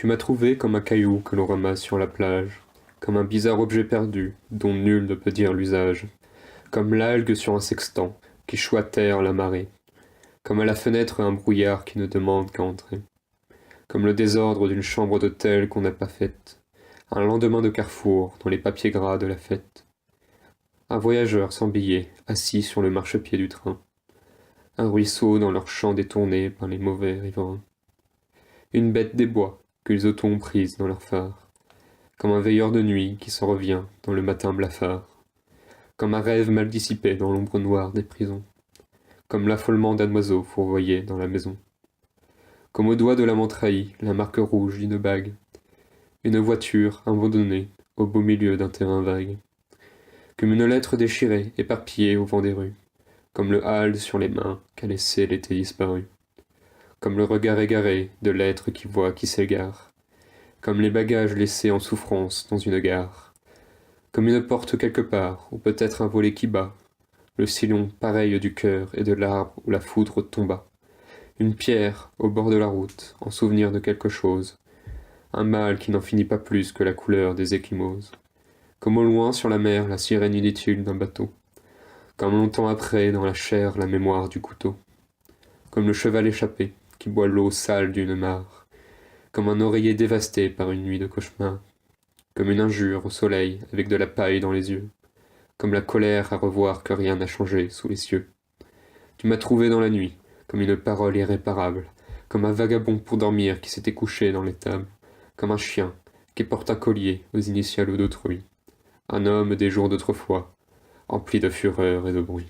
Tu m'as trouvé comme un caillou que l'on ramasse sur la plage, comme un bizarre objet perdu, dont nul ne peut dire l'usage, comme l'algue sur un sextant, qui choit terre la marée, comme à la fenêtre un brouillard qui ne demande qu'à entrer, comme le désordre d'une chambre d'hôtel qu'on n'a pas faite, un lendemain de carrefour dans les papiers gras de la fête, un voyageur sans billet, assis sur le marchepied du train, un ruisseau dans leur champ détourné par les mauvais riverains, une bête des bois que les autos ont prise dans leur phare, comme un veilleur de nuit qui s'en revient dans le matin blafard, comme un rêve mal dissipé dans l'ombre noire des prisons, comme l'affolement d'un oiseau fourvoyé dans la maison, comme au doigt de l'amant trahi la marque rouge d'une bague, une voiture abandonnée au beau milieu d'un terrain vague, comme une lettre déchirée éparpillée au vent des rues, comme le hâle sur les mains qu'a laissé l'été disparu, comme le regard égaré de l'être qui voit qui s'égare, comme les bagages laissés en souffrance dans une gare, comme une porte quelque part, ou peut-être un volet qui bat, le sillon pareil du cœur et de l'arbre où la foudre tomba, une pierre au bord de la route, en souvenir de quelque chose, un mal qui n'en finit pas plus que la couleur des échymoses, comme au loin sur la mer la sirène inutile d'un bateau, comme longtemps après dans la chair la mémoire du couteau, comme le cheval échappé qui boit l'eau sale d'une mare, comme un oreiller dévasté par une nuit de cauchemar, comme une injure au soleil avec de la paille dans les yeux, comme la colère à revoir que rien n'a changé sous les cieux. Tu m'as trouvé dans la nuit, comme une parole irréparable, comme un vagabond pour dormir qui s'était couché dans l'étable, comme un chien qui porte un collier aux initiales d'autrui, un homme des jours d'autrefois, empli de fureur et de bruit.